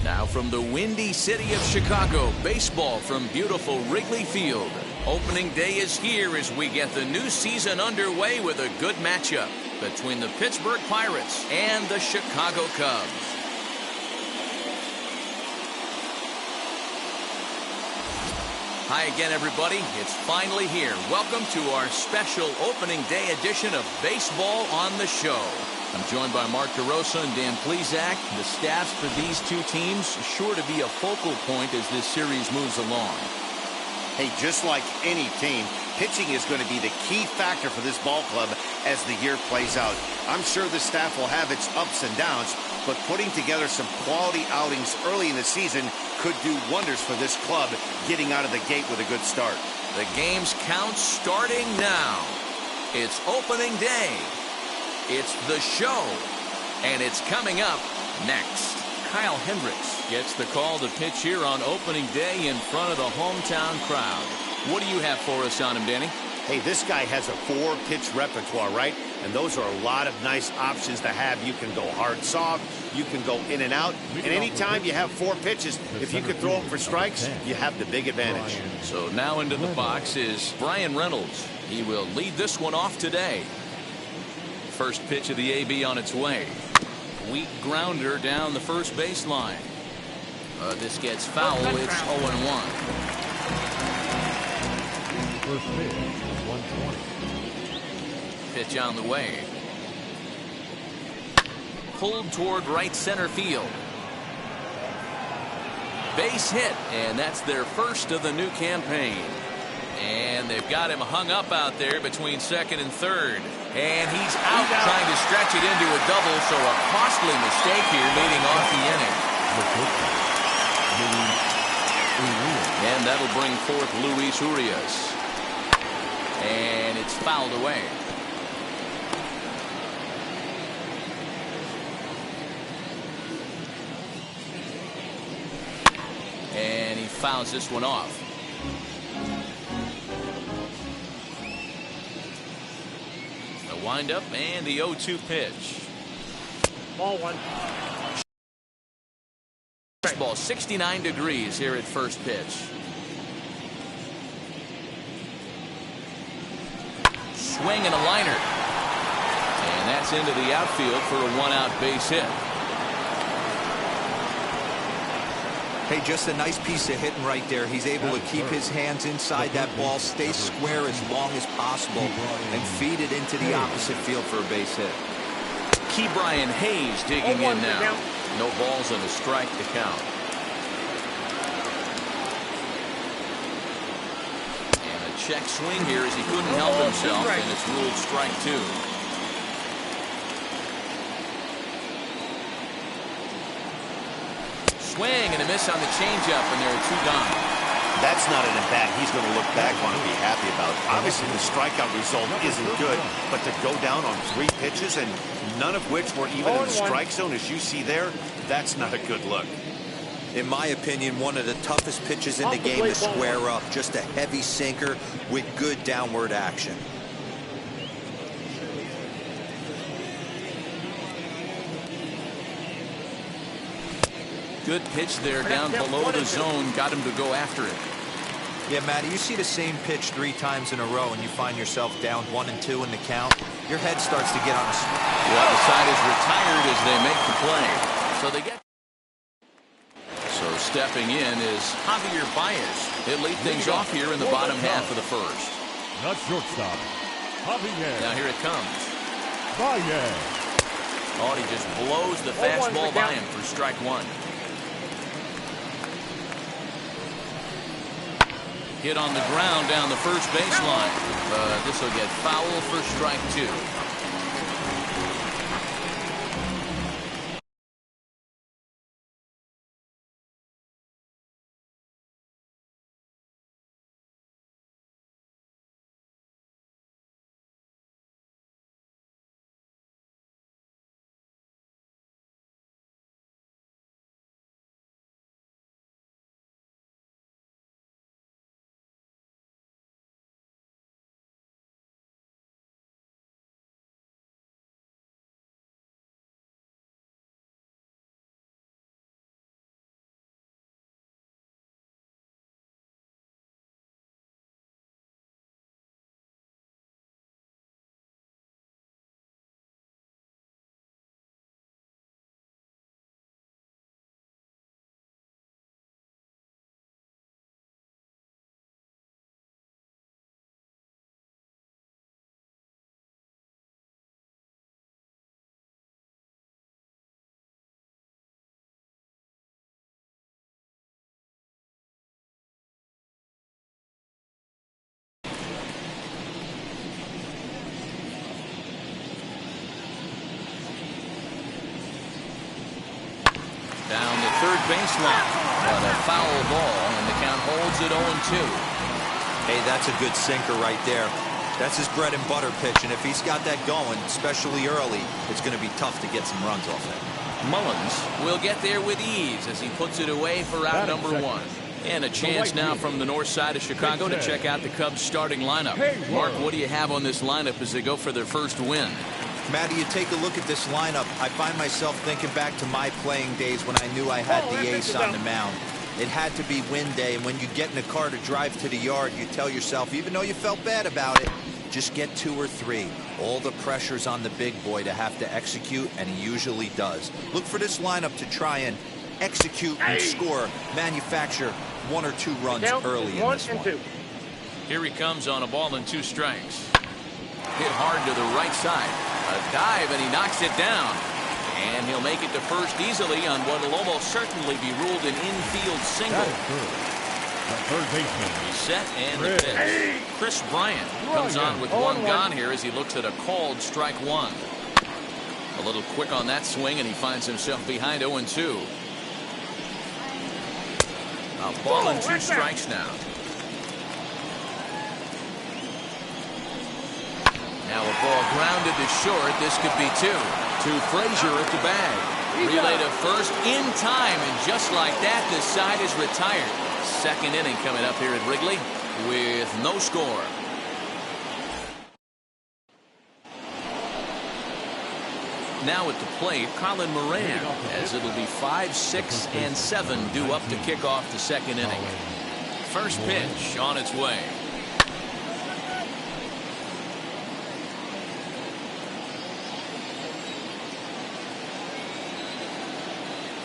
Now from the windy city of Chicago, baseball from beautiful Wrigley Field. Opening day is here as we get the new season underway with a good matchup between the Pittsburgh Pirates and the Chicago Cubs. Hi again, everybody. It's finally here. Welcome to our special opening day edition of Baseball on the Show. I'm joined by Mark DeRosa and Dan Plesac. The staffs for these two teams sure to be a focal point as this series moves along. Hey, just like any team, pitching is going to be the key factor for this ball club as the year plays out. I'm sure the staff will have its ups and downs, but putting together some quality outings early in the season could do wonders for this club getting out of the gate with a good start. The game's count starting now. It's opening day. It's the show. And it's coming up next. Kyle Hendricks gets the call to pitch here on opening day in front of the hometown crowd. What do you have for us on him, Danny? Hey, this guy has a 4-pitch repertoire, right? And those are a lot of nice options to have. You can go hard, soft. You can go in and out. And anytime you have 4 pitches, if you could throw them for strikes, you have the big advantage. So now into the box is Brian Reynolds. He will lead this one off today. First pitch of the AB on its way. Weak grounder down the first baseline. This gets foul. It's 0-1. First pitch, 120. Pitch on the way. Pulled toward right center field. Base hit, and that's their first of the new campaign. And they've got him hung up out there between second and third. And he's out trying to stretch it into a double, so a costly mistake here leading off the inning. And that'll bring forth Luis Urias. And it's fouled away. And he fouls this one off. The windup and the 0-2 pitch. Ball one. Ball 69 degrees here at first pitch. Swing and a liner. And that's into the outfield for a 1-out base hit. Hey, just a nice piece of hitting right there. He's able to keep his hands inside that ball, stay square as long as possible, and feed it into the opposite field for a base hit. Key Brian Hayes digging in now. No balls and a strike to count. And a check swing here as he couldn't help himself, and it's ruled strike 2. Swing and a miss on the changeup, and there are 2 gone. That's not an at-bat he's going to look back on and be happy about. Obviously, the strikeout result isn't good, but to go down on 3 pitches and none of which were even in the strike zone, as you see there, that's not a good look. In my opinion, one of the toughest pitches in the game to square up. Just a heavy sinker with good downward action. Good pitch there down below the zone. Got him to go after it. Yeah, Matty, you see the same pitch 3 times in a row and you find yourself down 1 and 2 in the count. Your head starts to get on a... Well, the side is retired as they make the play. So they get... So stepping in is Javier Baez. He'll lead things off here in the bottom half of the first. Not shortstop. Javier. Now here it comes. Baez. Oh, he just blows the fastball by him for strike 1. Hit on the ground down the first baseline. This will get foul for strike 2. baseline. But a foul ball, and the count holds at 0-2. Hey, that's a good sinker right there. That's his bread and butter pitch, and if he's got that going, especially early, it's going to be tough to get some runs off it. Mullins will get there with ease as he puts it away for out number 1. And a chance now from the north side of Chicago to check out the Cubs starting lineup. Mark, what do you have on this lineup as they go for their first win? Matty, you take a look at this lineup. I find myself thinking back to my playing days when I knew I had the ace on the mound. It had to be win day, and when you get in a car to drive to the yard, you tell yourself, even though you felt bad about it, just get 2 or 3. All the pressure's on the big boy to have to execute, and he usually does. Look for this lineup to try and execute and score, manufacture 1 or 2 runs early in this one. Here he comes on a ball and 2 strikes. Hit hard to the right side. A dive, and he knocks it down. And he'll make it to first easily on what will almost certainly be ruled an infield single. Third baseman. He's set and the pitch. Chris Bryant comes on with 1 gone here as he looks at a called strike 1. A little quick on that swing, and he finds himself behind 0-2. A ball and 2 strikes now. Now a ball grounded to short. This could be 2. To Frazier at the bag. Relay to first in time, and just like that, the side is retired. Second inning coming up here at Wrigley with no score. Now at the plate, Colin Moran, as it'll be 5, 6, and 7 due up to kick off the second inning. First pitch on its way.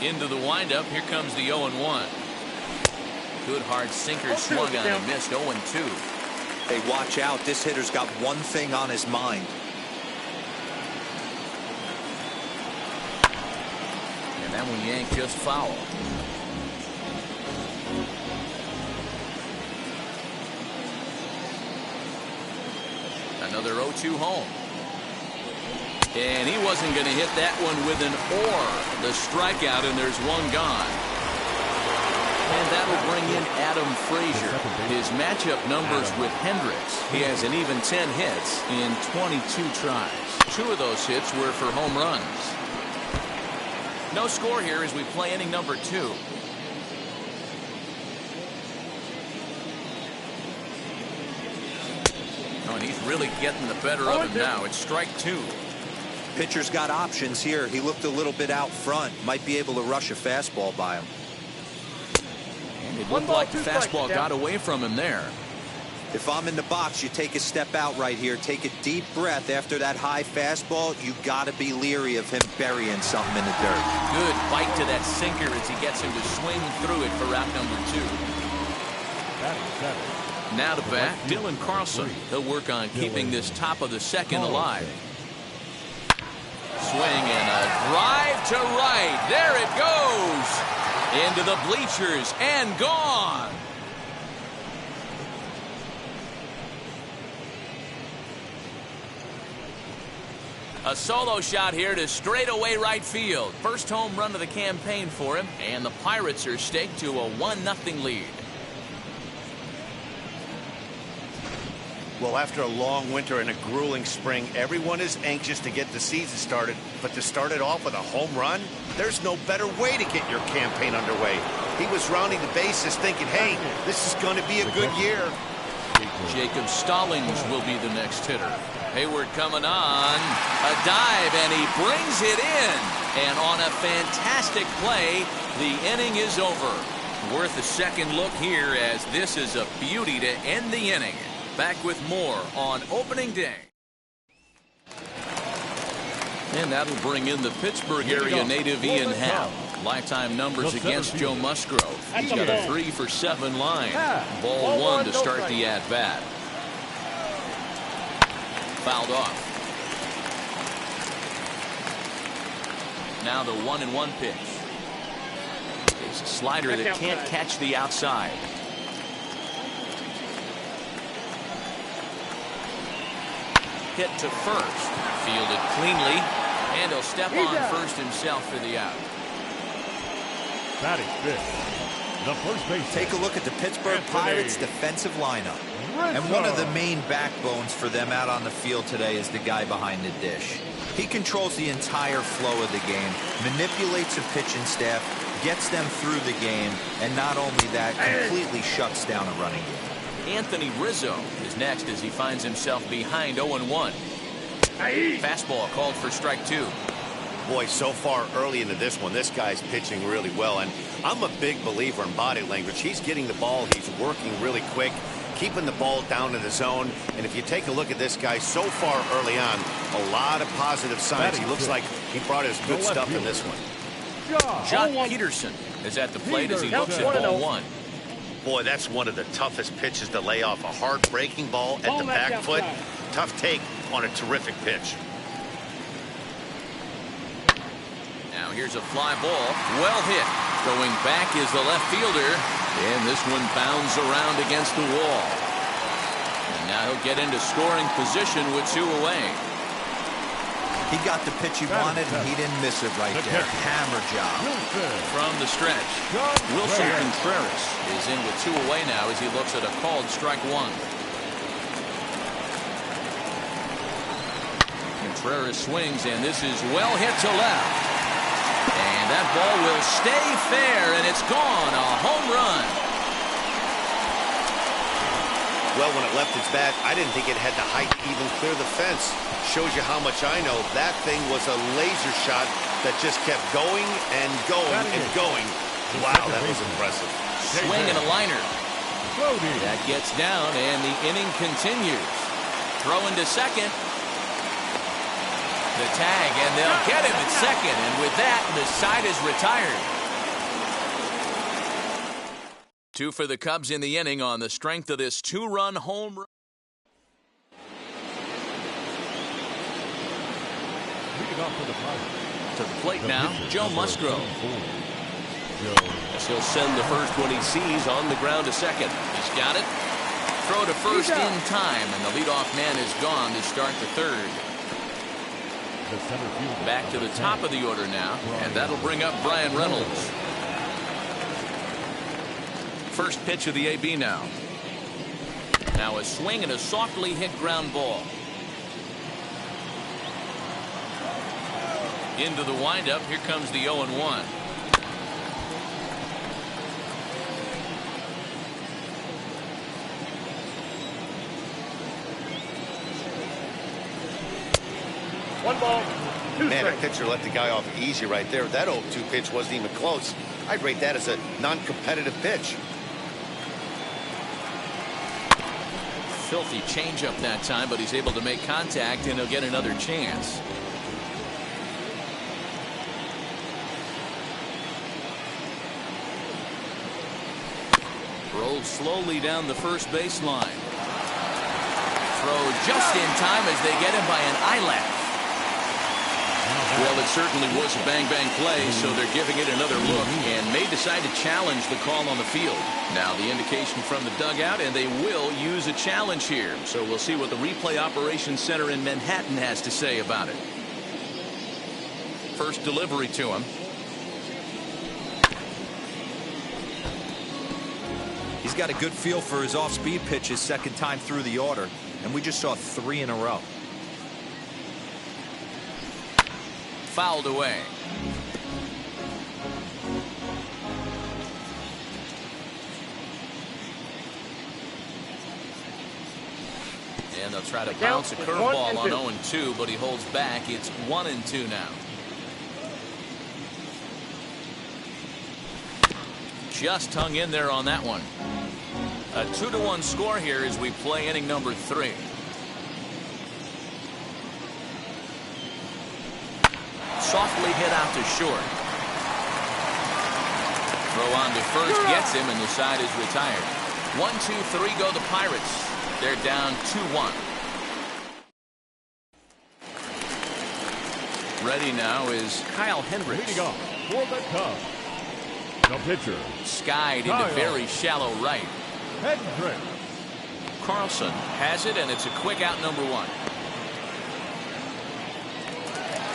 Into the windup. Here comes the 0-1. Good hard sinker swung on and missed. 0-2. Hey, watch out. This hitter's got one thing on his mind. And that one yanked just foul. Another 0-2 home. And he wasn't going to hit that one with an or. The strikeout, and there's 1 gone. And that'll bring in Adam Frazier. His matchup numbers with Hendricks. He has an even 10 hits in 22 tries. 2 of those hits were for home runs. No score here as we play inning number 2. Oh, and he's really getting the better of him now. It's strike 2. Pitcher's got options here. He looked a little bit out front. Might be able to rush a fastball by him. And it looked like the fastball got away from him there. If I'm in the box, you take a step out right here. Take a deep breath after that high fastball. You got to be leery of him burying something in the dirt. Good bite to that sinker as he gets him to swing through it for out number 2. Now to bat, Dylan Carlson. He'll work on keeping this top of the second alive. Swing and a drive to right. There it goes. Into the bleachers and gone. A solo shot here to straightaway right field. First home run of the campaign for him, and the Pirates are staked to a 1-0 lead. Well, after a long winter and a grueling spring, everyone is anxious to get the season started. But to start it off with a home run, there's no better way to get your campaign underway. He was rounding the bases thinking, hey, this is going to be a good year. Jacob Stallings will be the next hitter. Hayward coming on. A dive, and he brings it in. And on a fantastic play, the inning is over. Worth a second look here, as this is a beauty to end the inning. Back with more on opening day. And that'll bring in the Pittsburgh area native Ian Happ. Lifetime numbers against Joe Musgrove. He's got a 3 for 7 line. Ball 1 to start the at-bat. Fouled off. Now the 1-1 pitch. It's a slider that can't catch the outside. Hit to first. Fielded cleanly. And he'll step on first himself for the out. Batting fifth, the first base. Take a look at the Pittsburgh Pirates defensive lineup. Rizzo. And one of the main backbones for them out on the field today is the guy behind the dish. He controls the entire flow of the game, manipulates the pitching staff, gets them through the game, and not only that, completely shuts down a running game. Anthony Rizzo is next as he finds himself behind 0-1. Fastball called for strike two. Boy, so far early into this one, this guy's pitching really well, and I'm a big believer in body language. He's getting the ball, he's working really quick, keeping the ball down in the zone, and if you take a look at this guy so far early on, a lot of positive signs. He looks like he brought his good stuff in this one. John Peterson is at the plate as he looks at ball one. Boy, that's one of the toughest pitches to lay off. A hard breaking ball at the back foot. Tough take on a terrific pitch. Now here's a fly ball. Well hit. Going back is the left fielder. And this one bounds around against the wall. And now he'll get into scoring position with two away. He got the pitch he wanted, and he didn't miss it right there. Hammer job. From the stretch, Wilson Contreras is in with two away now as he looks at a called strike one. Contreras swings, and this is well hit to left. And that ball will stay fair, and it's gone. A home run. Well, when it left its bat, I didn't think it had the height to even clear the fence. Shows you how much I know. That thing was a laser shot that just kept going and going and going. Wow, that was impressive. Swing and a liner. That gets down, and the inning continues. Throw into second. The tag, and they'll get him at second. And with that, the side is retired. Two for the Cubs in the inning on the strength of this two-run home run. To the plate now, Joe Musgrove. He'll send the first one he sees on the ground to second. He's got it. Throw to first in time, and the leadoff man is gone to start the third. Back to the top of the order now, and that'll bring up Bryant Reynolds. First pitch of the AB now. Now a swing and a softly hit ground ball. Into the windup. Here comes the 0-1. One ball, two Man, a strikes. pitcher let the guy off easy right there. That 0-2 pitch wasn't even close. I'd rate that as a non-competitive pitch. Filthy changeup that time, but he's able to make contact, and he'll get another chance. Rolled slowly down the first baseline. Throw just in time as they get him by an eyelash. Well, it certainly was a bang-bang play, so they're giving it another look and may decide to challenge the call on the field. Now the indication from the dugout, and they will use a challenge here. So we'll see what the replay operations center in Manhattan has to say about it. First delivery to him. He's got a good feel for his off-speed pitch his second time through the order, and we just saw 3 in a row. Fouled away. And they'll try to bounce a curveball on 0-2, but he holds back. It's 1-2 now. Just hung in there on that one. A 2-1 score here as we play inning number 3. Softly hit out to short. Throw on to first gets him, and the side is retired. 1-2-3 go the Pirates. They're down 2-1. Ready now is Kyle Hendricks. Leading off for the Cubs, the pitcher. Skied into very shallow right. Hendricks. Carlson has it, and it's a quick out number 1.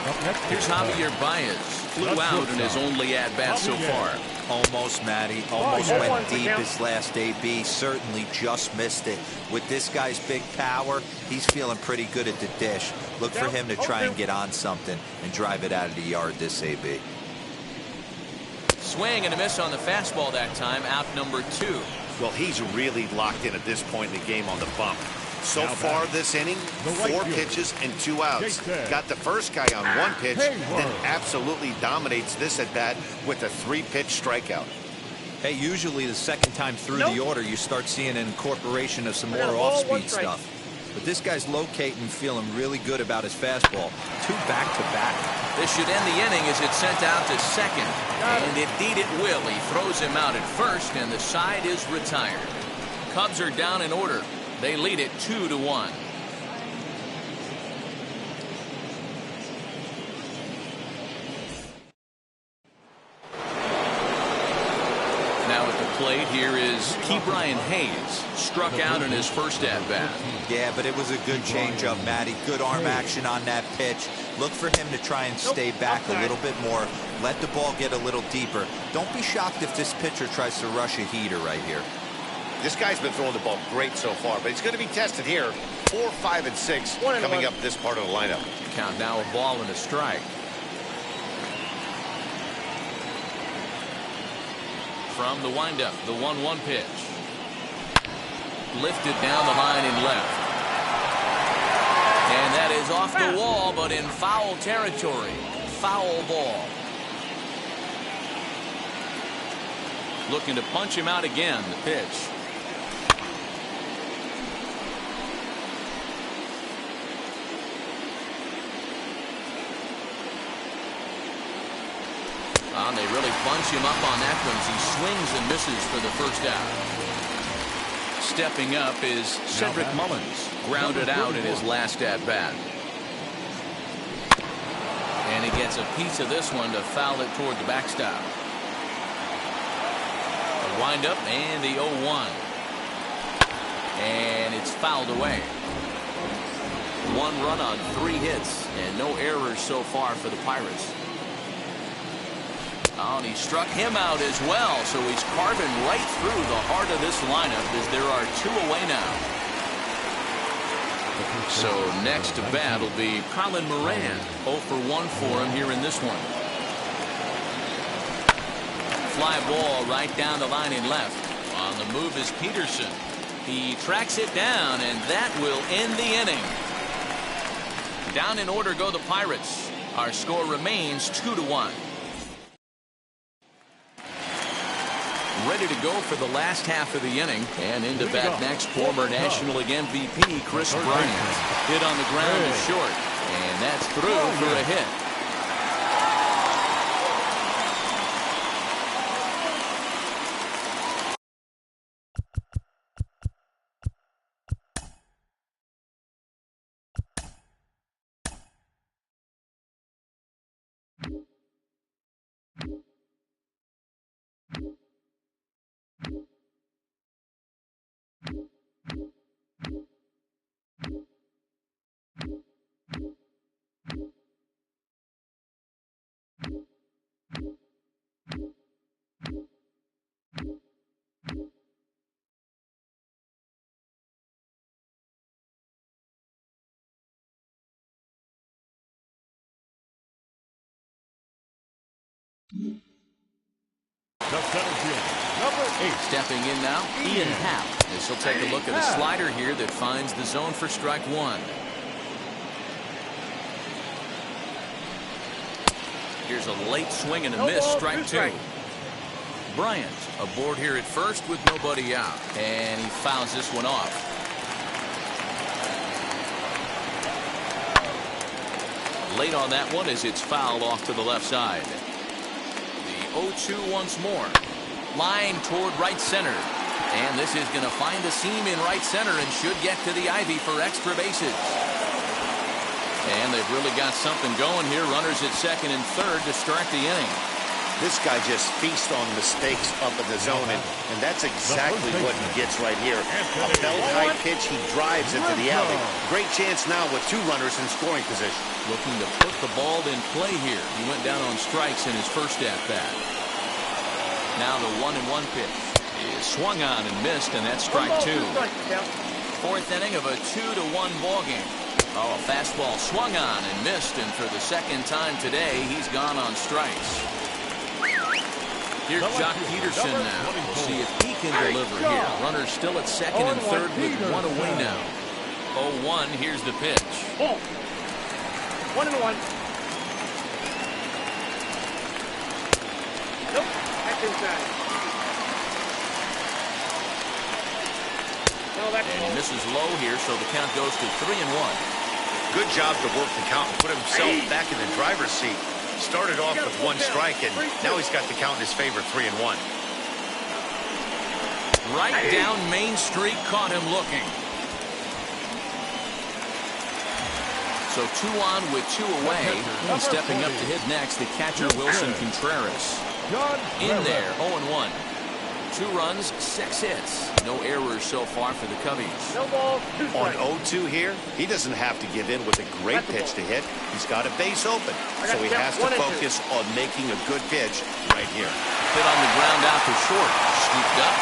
Up next Here's Javier Baez. flew out in his only at-bat so far. Almost, Matty. Almost went deep his last AB. Certainly just missed it. With this guy's big power, he's feeling pretty good at the dish. Look for him to try and get on something and drive it out of the yard this AB. Swing and a miss on the fastball that time. Out number 2. Well, he's really locked in at this point in the game on the bump. So far this inning, 4 pitches and 2 outs. Got the first guy on 1 pitch, then absolutely dominates this at bat with a 3-pitch strikeout. Hey, usually the second time through the order, you start seeing an incorporation of some more off-speed stuff. But this guy's locating, feeling really good about his fastball. 2 back-to-back. This should end the inning as it's sent out to second. And indeed it will. He throws him out at first, and the side is retired. Cubs are down in order. They lead it 2-1. Now at the plate here is Bryant Hayes. Struck out in his first at-bat. Yeah, but it was a good changeup, Matty. Good arm action on that pitch. Look for him to try and stay back a little bit more. Let the ball get a little deeper. Don't be shocked if this pitcher tries to rush a heater right here. This guy's been throwing the ball great so far, but he's going to be tested here. 4, 5, and 6 coming up this part of the lineup. Count now a ball and a strike. From the windup, the 1-1 pitch. Lifted down the line and left. And that is off the wall, but in foul territory. Foul ball. Looking to punch him out again, the pitch. And they really bunch him up on that one as he swings and misses for the first out. Stepping up is Cedric Mullins, grounded out in his last at-bat. And he gets a piece of this one to foul it toward the backstop. The windup and the 0-1. And it's fouled away. 1 run on 3 hits and no errors so far for the Pirates. Oh, and he struck him out as well, so he's carving right through the heart of this lineup as there are 2 away now. So next to bat will be Colin Moran. 0 for 1 for him here in this one. Fly ball right down the line and left. On the move is Peterson. He tracks it down, and that will end the inning. Down in order go the Pirates. Our score remains 2-1. Ready to go for the last half of the inning, and into bat next, former National League MVP Chris Bryant. Hit on the ground is short, and that's through for a hit. The center fielder, number 8. Stepping in now, Ian Happ. As he'll take a look at a slider here that finds the zone for strike 1. Here's a late swing and a miss, strike 2. Bryant aboard here at first with nobody out, and he fouls this one off. Late on that one as it's fouled off to the left side. The 0-2 once more. Line toward right center. And this is going to find a seam in right center and should get to the ivy for extra bases. And they've really got something going here. Runners at second and third to start the inning. This guy just feasts on mistakes up in the zone, and that's exactly what he gets right here. A belt-high pitch, he drives into the alley. Great chance now with 2 runners in scoring position. Looking to put the ball in play here. He went down on strikes in his first at-bat. Now the 1-1 pitch is swung on and missed, and that's strike 2. 4th inning of a 2-1 ball game. Oh, a fastball swung on and missed, and for the 2nd time today, he's gone on strikes. Here's Jock Peterson now. We'll see if he can deliver here. Runners still at 2nd and 3rd with 1 away now. 0-1, here's the pitch. 1-1. Nope, that's inside. No, that's and he misses low here, so the count goes to 3-1. Good job to work the count and put himself back in the driver's seat. Started off with 1 strike, and now he's got the count in his favor, 3-1. Right down Main Street, caught him looking. So 2 on with 2 away. And stepping up to hit next, the catcher Wilson Contreras. In there, 0-1. 2 runs, 6 hits. No errors so far for the Cubbies. No ball, 2 On strikes. 0-2 here, he doesn't have to give in with a great pitch to hit. He's got a base open, so he has to focus on making a good pitch right here. Hit on the ground out to short. Scooped up.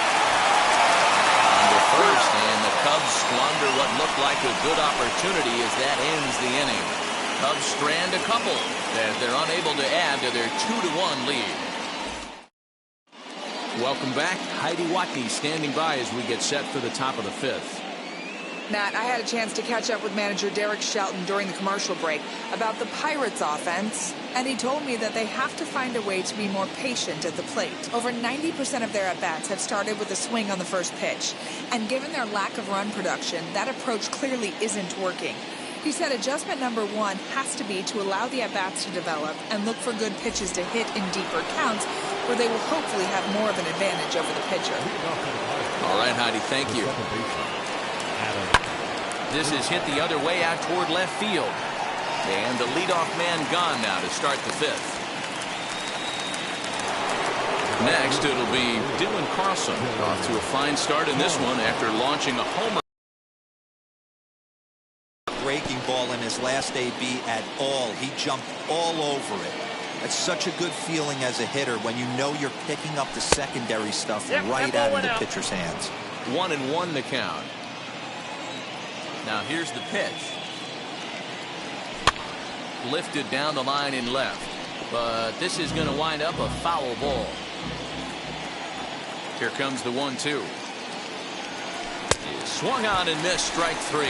Under first, and the Cubs squander what looked like a good opportunity as that ends the inning. Cubs strand a couple as they're unable to add to their 2-1 lead. Welcome back. Heidi Watney standing by as we get set for the top of the 5th. Matt, I had a chance to catch up with manager Derek Shelton during the commercial break about the Pirates offense, and he told me that they have to find a way to be more patient at the plate. Over 90% of their at-bats have started with a swing on the first pitch, and given their lack of run production, that approach clearly isn't working. He said adjustment number 1 has to be to allow the at-bats to develop and look for good pitches to hit in deeper counts where they will hopefully have more of an advantage over the pitcher. All right, Heidi, thank you. This is hit the other way out toward left field. And the leadoff man gone now to start the 5th. Next, it'll be Dylan Carlson off to a fine start in this one after launching a homer. Breaking ball in his last AB at all. He jumped all over it. It's such a good feeling as a hitter when you know you're picking up the secondary stuff right out of the pitcher's hands. 1-1 the count. Now here's the pitch. Lifted down the line in left. But this is going to wind up a foul ball. Here comes the 1-2. Swung on and missed, strike 3.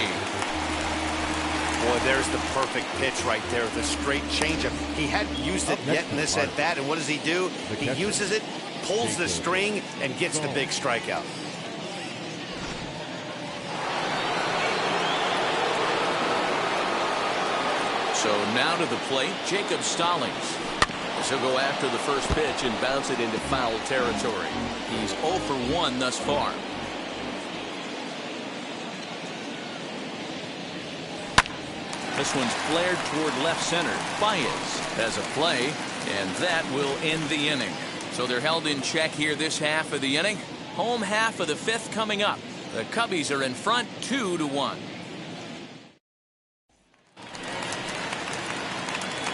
Boy, there's the perfect pitch right there, the straight changeup. He hadn't used it yet in this at-bat, and what does he do? He uses it, pulls the string, and gets the big strikeout. So now to the plate, Jacob Stallings. He'll go after the first pitch and bounce it into foul territory. He's 0 for 1 thus far. This one's flared toward left center. Baez has a play, and that will end the inning. So they're held in check here this half of the inning. Home half of the 5th coming up. The Cubbies are in front 2-1.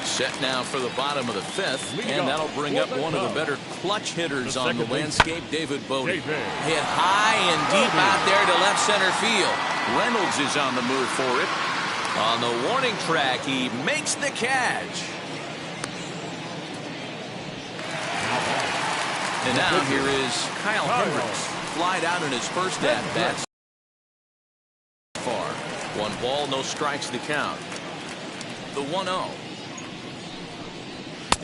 Set now for the bottom of the 5th, and that'll bring up one of the better clutch hitters on the landscape, David Bodie. Hit high and deep out there to left center field. Reynolds is on the move for it. On the warning track, he makes the catch. And now here is Kyle Hendricks. Flied out in his first at-bat. Far. 1 ball, no strikes to count. The 1-0.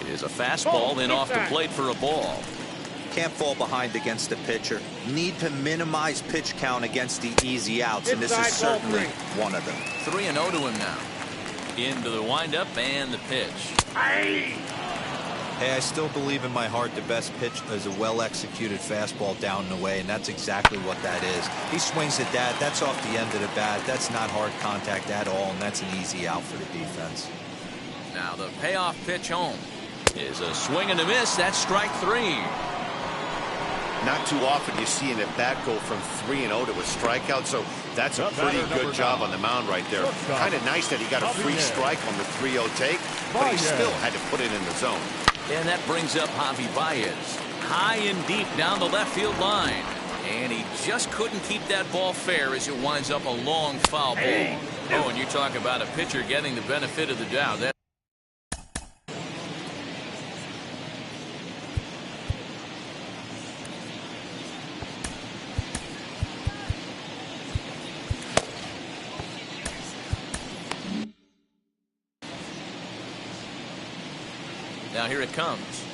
It is a fastball, then off the plate for a ball. Can't fall behind against the pitcher. Need to minimize pitch count against the easy outs, and this is certainly one of them. 3-0 to him now. Into the windup and the pitch. Hey, I still believe in my heart the best pitch is a well-executed fastball down and away, and that's exactly what that is. He swings at that. That's off the end of the bat. That's not hard contact at all, and that's an easy out for the defense. Now the payoff pitch home. is a swing and a miss. That's strike 3. Not too often you see an at-bat go from 3-0 to a strikeout, so that's a pretty good job on the mound right there. Kind of nice that he got a free strike on the 3-0 take, but he still had to put it in the zone. And that brings up Javi Baez. High and deep down the left field line. And he just couldn't keep that ball fair as it winds up a long foul ball. Oh, and you talk about a pitcher getting the benefit of the doubt. Now here it comes.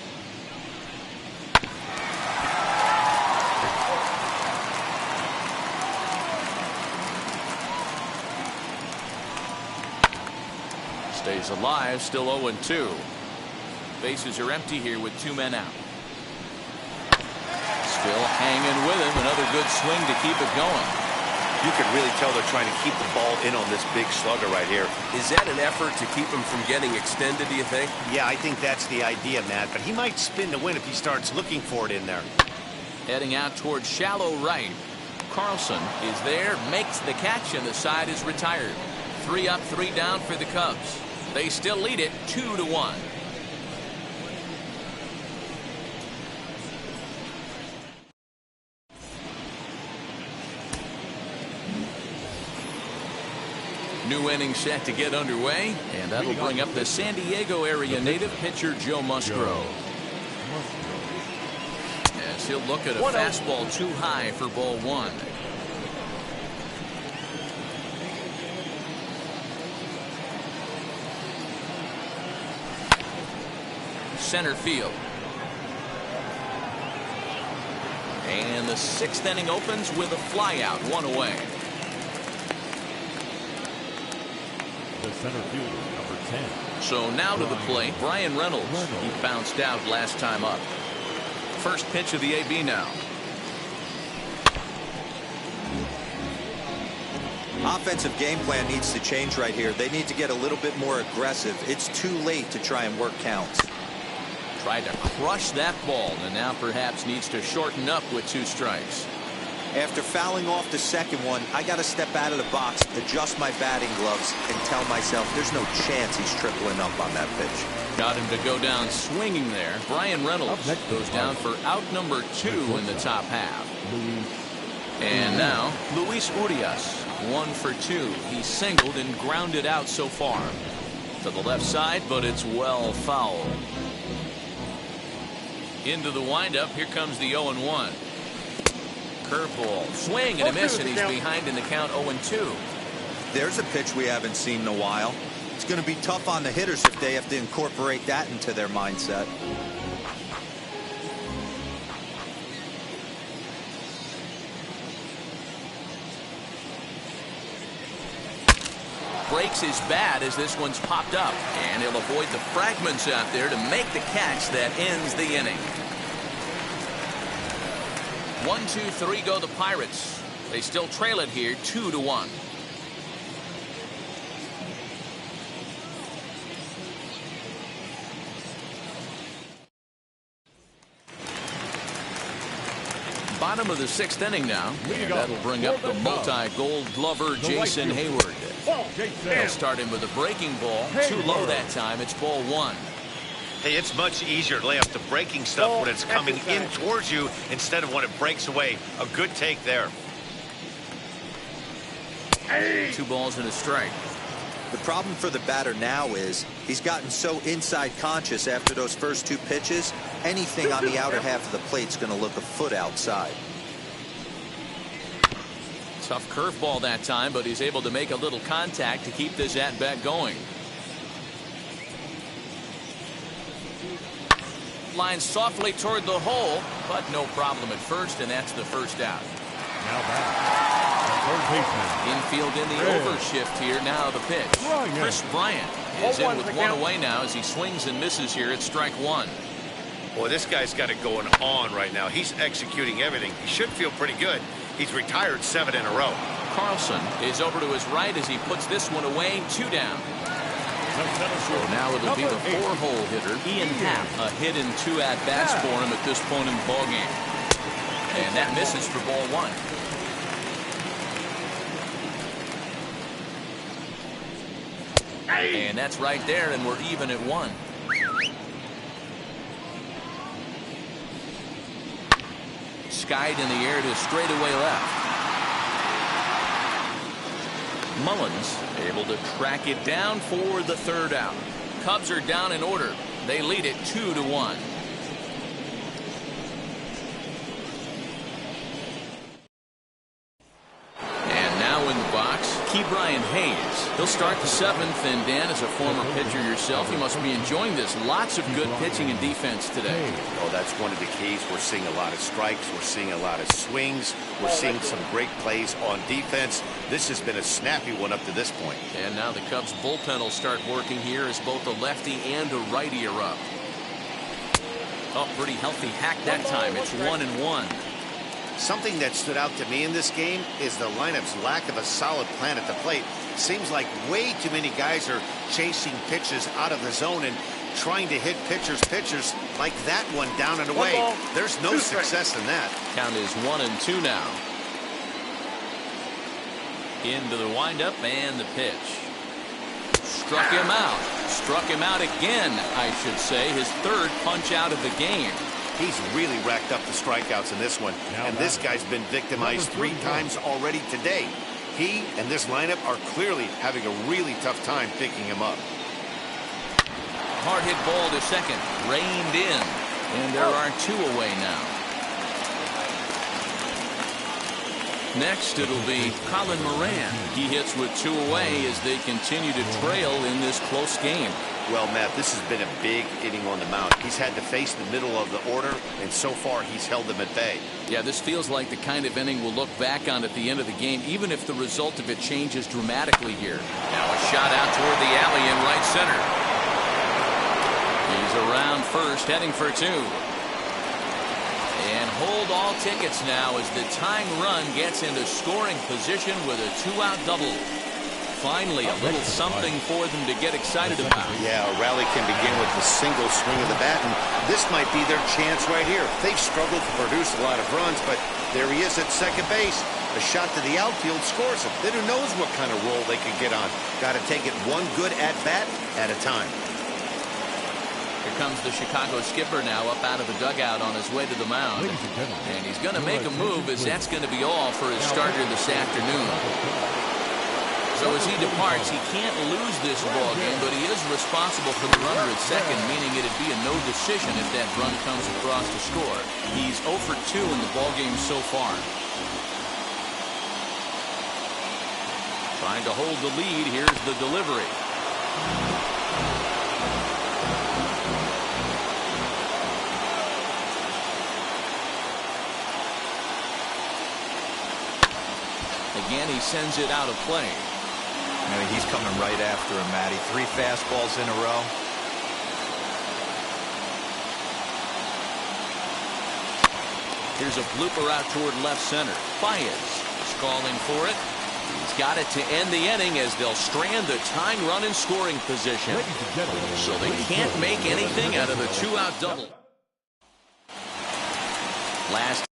Stays alive, still 0-2. Bases are empty here with 2 men out. Still hanging with him. Another good swing to keep it going. You can really tell they're trying to keep the ball in on this big slugger right here. Is that an effort to keep him from getting extended, do you think? Yeah, I think that's the idea, Matt. But he might spin to win if he starts looking for it in there. Heading out towards shallow right. Carlson is there, makes the catch, and the side is retired. 3 up, 3 down for the Cubs. They still lead it 2-1. New inning set to get underway, and that'll bring up the San Diego area native pitcher Joe Musgrove. As he'll look at a fastball too high for ball 1. Center field. And the 6th inning opens with a flyout, 1 away. The center fielder, number 10. So now to the plate, Brian Reynolds. He bounced out last time up. First pitch of the AB now. Offensive game plan needs to change right here. They need to get a little bit more aggressive. It's too late to try and work counts. Tried to crush that ball, and now perhaps needs to shorten up with 2 strikes. After fouling off the second one, I got to step out of the box, adjust my batting gloves, and tell myself there's no chance he's tripling up on that pitch. Got him to go down swinging there. Brian Reynolds goes down for out number 2 in the top half. And now Luis Urias, 1 for 2. He singled and grounded out so far. To the left side, but it's well fouled. Into the windup. Here comes the 0-1. Curveball, swing and a miss, and he's behind in the count 0-2. There's a pitch we haven't seen in a while. It's going to be tough on the hitters if they have to incorporate that into their mindset. Breaks his bat as this one's popped up, and he'll avoid the fragments out there to make the catch that ends the inning. 1-2-3 go the Pirates. They still trail it here 2-1. Bottom of the 6th inning now, and that'll bring up the multi-gold glover Jason Hayward. They'll start him with a breaking ball, too low that time. It's ball 1. Hey, it's much easier to lay up the breaking stuff when it's coming in towards you instead of when it breaks away. A good take there. 2 balls and a strike. The problem for the batter now is he's gotten so inside conscious after those first 2 pitches. Anything on the outer half of the plate's going to look a foot outside. Tough curveball that time, but he's able to make a little contact to keep this at-bat going. Line softly toward the hole, but no problem at first, and that's the first out. Now back. Infield in the overshift here. Now the pitch. Chris Bryant is in with 1 away now as he swings and misses here at strike 1. Boy, this guy's got it going on right now. He's executing everything. He should feel pretty good. He's retired 7 in a row. Carlson is over to his right as he puts this one away. 2 down. So now it'll be the 4-hole hitter. Ian Happ. A hit in 2 at-bats for him at this point in the ballgame. And that misses for ball 1. And that's right there, and we're even at 1. Skied in the air to straightaway left. Mullins able to track it down for the 3rd out. Cubs are down in order. They lead it 2-1. Bryant Hayes. He'll start the 7th, and Dan, as a former pitcher yourself, you must be enjoying this. Lots of good pitching and defense today. Oh, that's one of the keys. We're seeing a lot of strikes. We're seeing a lot of swings. We're seeing some great plays on defense. This has been a snappy one up to this point. And now the Cubs bullpen will start working here as both a lefty and a righty are up. Oh, pretty healthy hack that time. It's 1-1. Something that stood out to me in this game is the lineup's lack of a solid plan at the plate. Seems like way too many guys are chasing pitches out of the zone and trying to hit pitchers like that one down and away. There's no success in that. Count is 1-2 now. Into the windup and the pitch. Struck him out. Struck him out again, I should say. His 3rd punch out of the game. He's really racked up the strikeouts in this one. And this guy's been victimized 3 times already today. He and this lineup are clearly having a really tough time picking him up. Hard hit ball to second. Reined in. And there are 2 away now. Next, it'll be Colin Moran. He hits with 2 away as they continue to trail in this close game. Well, Matt, this has been a big inning on the mound. He's had to face the middle of the order, and so far he's held them at bay. Yeah, this feels like the kind of inning we'll look back on at the end of the game, even if the result of it changes dramatically here. Now a shot out toward the alley in right center. He's around first, heading for 2. And hold all tickets now as the tying run gets into scoring position with a 2-out double. Finally, a little something for them to get excited about. Yeah, a rally can begin with a single swing of the bat, and this might be their chance right here. They've struggled to produce a lot of runs, but there he is at second base. A shot to the outfield scores him. Then who knows what kind of roll they can get on. Got to take it one good at-bat at a time. Here comes the Chicago skipper now up out of the dugout on his way to the mound. And he's going to make a move, as that's going to be all for his starter this afternoon. So as he departs, he can't lose this ball game, but he is responsible for the runner at second, meaning it'd be a no decision if that run comes across to score. He's 0 for 2 in the ball game so far. Trying to hold the lead. Here's the delivery. Again, he sends it out of play. I mean, he's coming right after him, Matty. 3 fastballs in a row. Here's a blooper out toward left center. Baez is calling for it. He's got it to end the inning as they'll strand the tying run in scoring position. So they can't make anything out of the 2-out double. Last.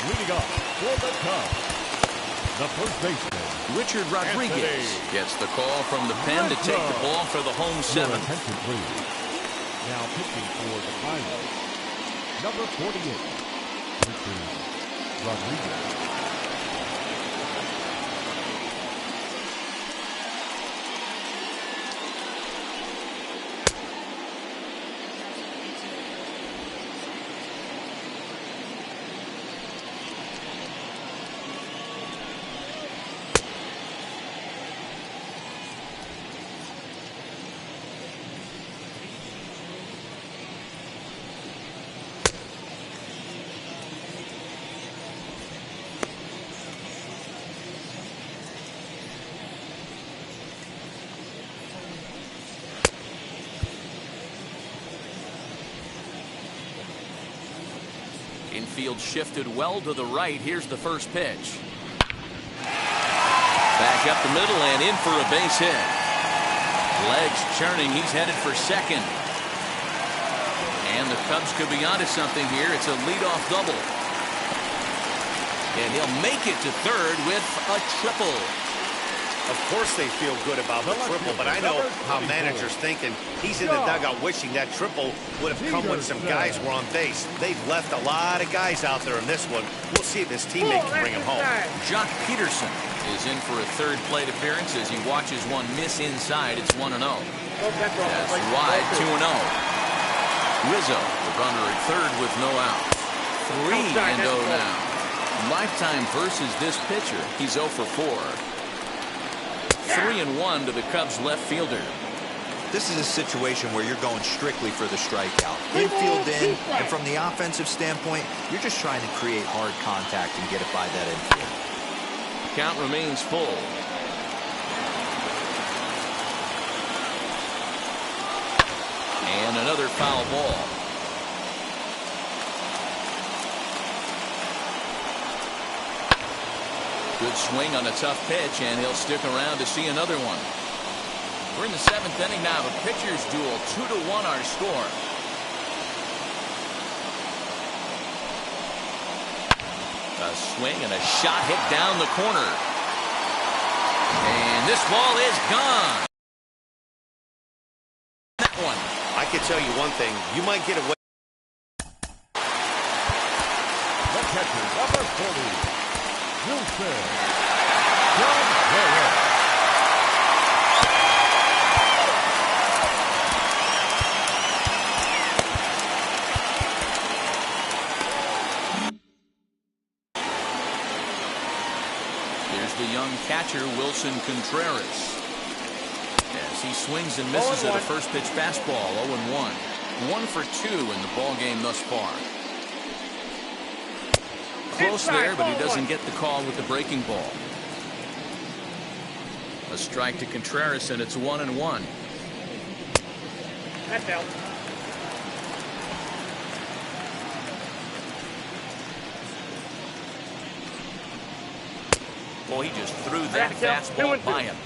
Leading up for the Cubs, the first baseman, Richard Rodriguez gets the call from the pen to take the ball for the home 7th. Now pitching for the Pirates, number 48, Richard Rodriguez. Infield shifted well to the right. Here's the first pitch. Back up the middle and in for a base hit. Legs churning. He's headed for second. And the Cubs could be onto something here. It's a leadoff double. And he'll make it to third with a triple. Of course they feel good about the triple, but I know how managers thinking. He's in the dugout wishing that triple would have come when some guys were on base. They've left a lot of guys out there in this one. We'll see if his teammate can bring him home. Jock Peterson is in for a third plate appearance as he watches one miss inside. It's 1-0. That's wide, 2-0. Rizzo, the runner at third with no outs. 3-0 now. Lifetime versus this pitcher. He's 0 for 4. 3-1 to the Cubs left fielder. This is a situation where you're going strictly for the strikeout. Infield in, and from the offensive standpoint, you're just trying to create hard contact and get it by that infield. Count remains full. And another foul ball. Good swing on a tough pitch, and he'll stick around to see another one. We're in the 7th inning now. The pitchers duel, 2-1 our score. A swing and a shot hit down the corner. And this ball is gone. That one. I can tell you one thing. You might get away. The catcher, number 40. Here's the young catcher, Wilson Contreras. As he swings and misses at a first pitch fastball, 0-1. 1 for 2 in the ball game thus far. Close there, but he doesn't get the call with the breaking ball. A strike to Contreras, and it's 1-1. That's out. Boy, he just threw that fastball by him.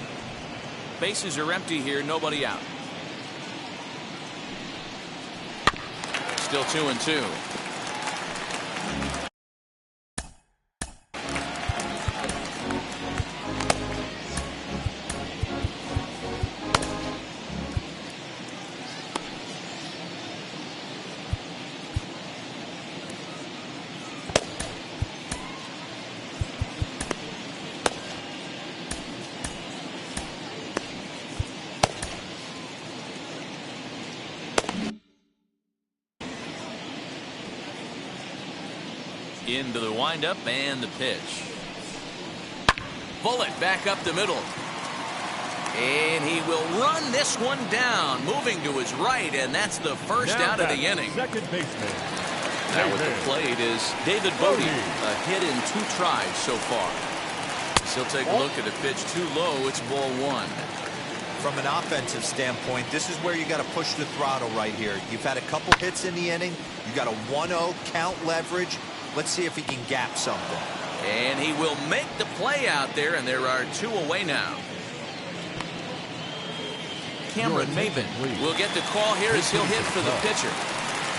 Bases are empty here, nobody out. Still 2-2. Into the windup and the pitch. Bullet back up the middle. And he will run this one down, moving to his right, and that's the first out of the inning. Second baseman. Now with the plate is David Bodie, a hit in 2 tries so far. He'll take a look at a pitch too low. It's ball 1. From an offensive standpoint, this is where you got to push the throttle right here. You've had a couple hits in the inning. You got a 1-0 count leverage. Let's see if he can gap something. And he will make the play out there, and there are 2 away now. Cameron Maben will get the call here as he'll hit for the pitcher.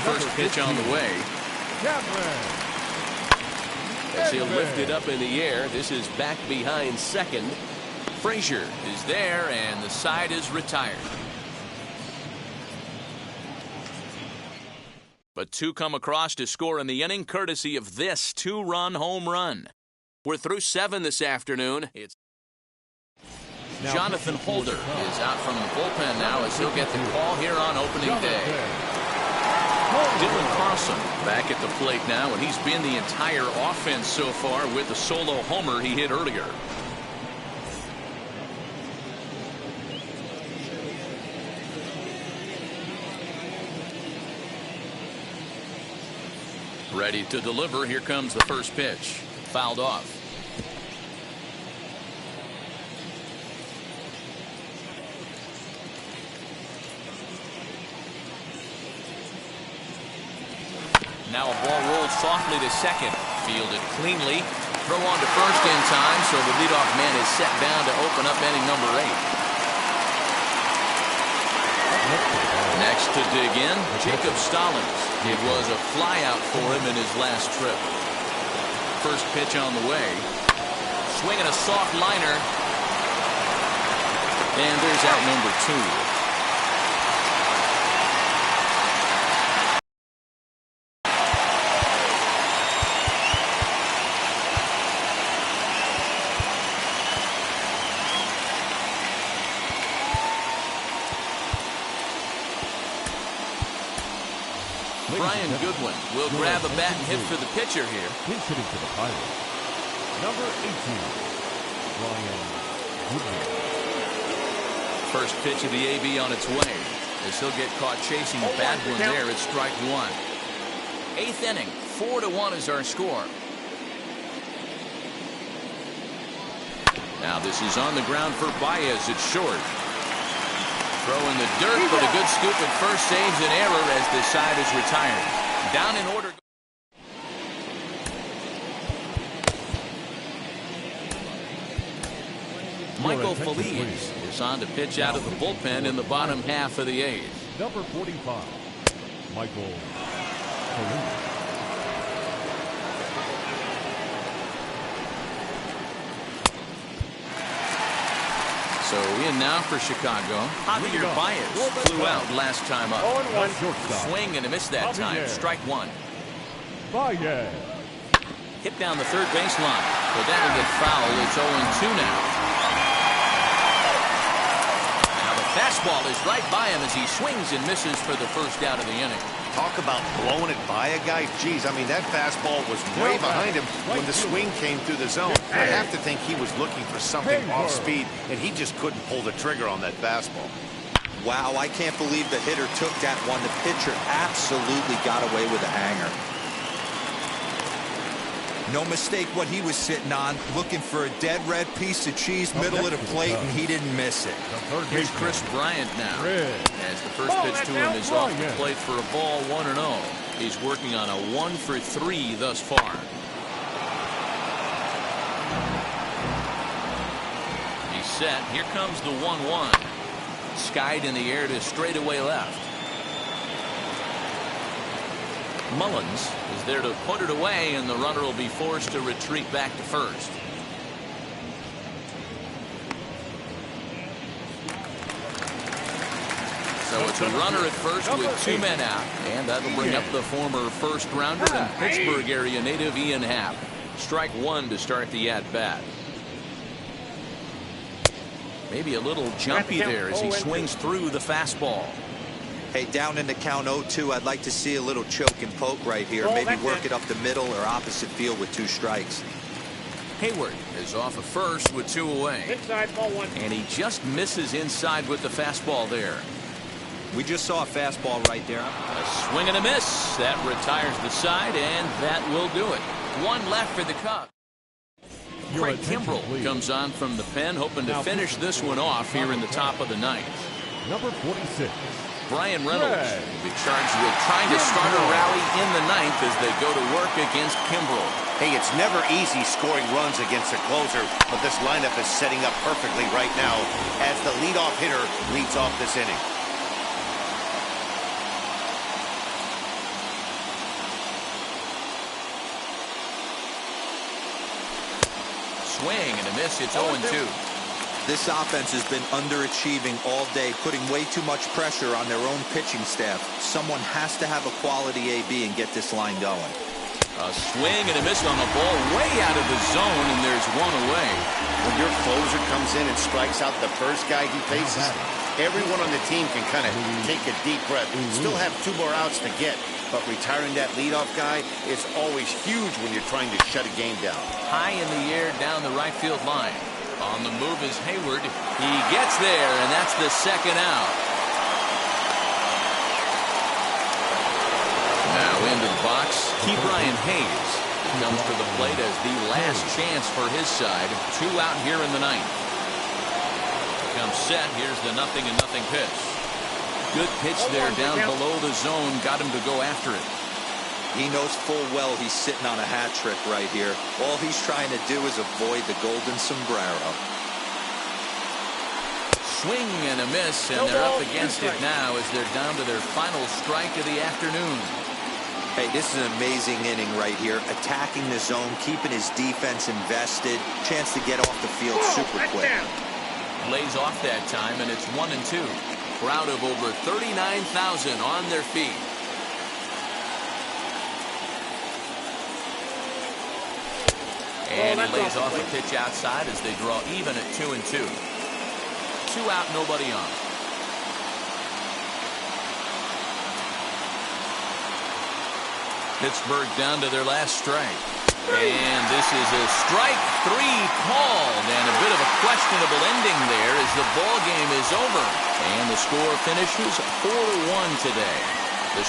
First pitch on the way. As he'll lift it up in the air, this is back behind second. Frazier is there, and the side is retired. But 2 come across to score in the inning, courtesy of this 2-run home run. We're through 7 this afternoon. It's Jonathan Holder is out from the bullpen now as he'll get the call here on opening day. Dylan Carlson back at the plate now, and he's been the entire offense so far with the solo homer he hit earlier. Ready to deliver. Here comes the first pitch. Fouled off. Now a ball rolled softly to second. Fielded cleanly. Throw on to first in time, so the leadoff man is set down to open up inning number 8. Next to dig in, Jacob Stalin. It was a flyout for him in his last trip. First pitch on the way. Swinging a soft liner. And there's out number 2. Brian Goodwin will grab a bat and hit for the pitcher here. He's hitting for the Pirates. Number 18, Brian Goodwin. First pitch of the AB on its way, as he'll get caught chasing a bad one there at strike 1. 8th inning, 4-1 is our score. Now this is on the ground for Baez. It's short. Throw in the dirt, but a good scoop at first saves an error as the side is retired. Down in order. Michael Feliz is on to pitch out of the bullpen in the bottom half of the 8th. Number 45, Michael Feliz. So in now for Chicago. Javier Baez flew out last time up. Swing and a miss that time. Strike 1. Baez. Hit down the third baseline, but that'll get foul. It's 0-2 now. Now the fastball is right by him as he swings and misses for the first out of the inning. Talk about blowing it by a guy. Geez, I mean, that fastball was way behind him when the swing came through the zone. I have to think he was looking for something off speed, and he just couldn't pull the trigger on that fastball. Wow, I can't believe the hitter took that one. The pitcher absolutely got away with a hanger. No mistake what he was sitting on, looking for a dead red piece of cheese middle of the plate, and he didn't miss it. Here's Chris Bryant now. As the first pitch to him is off the plate for a ball, 1-0. He's working on a 1 for 3 thus far. He's set. Here comes the 1-1. Skied in the air to straightaway left. Mullins is there to put it away, and the runner will be forced to retreat back to first. So it's a runner at first with 2 men out, and that'll bring up the former first-rounder and Pittsburgh area native Ian Happ. Strike 1 to start the at-bat. Maybe a little jumpy there as he swings through the fastball. Hey, down in the count 0-2, I'd like to see a little choke and poke right here. Maybe work it up the middle or opposite field with 2 strikes. Hayward is off of first with 2 away. Inside, ball 1. And he just misses inside with the fastball there. We just saw a fastball right there. A swing and a miss. That retires the side, and that will do it. 1 left for the Cubs. Craig Kimbrell comes on from the pen, hoping to finish this one off here in the top of the 9th. Number 46. Brian Reynolds will be charged with trying to start a rally in the 9th as they go to work against Kimbrell. Hey, it's never easy scoring runs against a closer, but this lineup is setting up perfectly right now as the leadoff hitter leads off this inning. Swing and a miss. It's 0-2. This offense has been underachieving all day, putting way too much pressure on their own pitching staff. Someone has to have a quality AB and get this line going. A swing and a miss on the ball way out of the zone, and there's 1 away. When your closer comes in and strikes out the first guy he faces, everyone on the team can kind of take a deep breath. Still have 2 more outs to get, but retiring that leadoff guy is always huge when you're trying to shut a game down. High in the air down the right field line. On the move is Hayward. He gets there, and that's the 2nd out. Now into the box, Ke'Bryan Hayes comes to the plate as the last chance for his side. 2 out here in the 9th. Comes set. Here's the 0-0 pitch. Good pitch there down below the zone. Got him to go after it. He knows full well he's sitting on a hat trick right here. All he's trying to do is avoid the golden sombrero. swing and a miss, and they're up against it now as they're down to their final strike of the afternoon. Hey, this is an amazing inning right here. Attacking the zone, keeping his defense invested. Chance to get off the field super quick. Lays off that time, and it's 1-2. Crowd of over 39,000 on their feet. And he lays off a pitch outside as they draw even at 2-2. 2 out, nobody on. Pittsburgh down to their last strike. And this is a strike 3 called, and a bit of a questionable ending there as the ball game is over. And the score finishes 4-1 today. The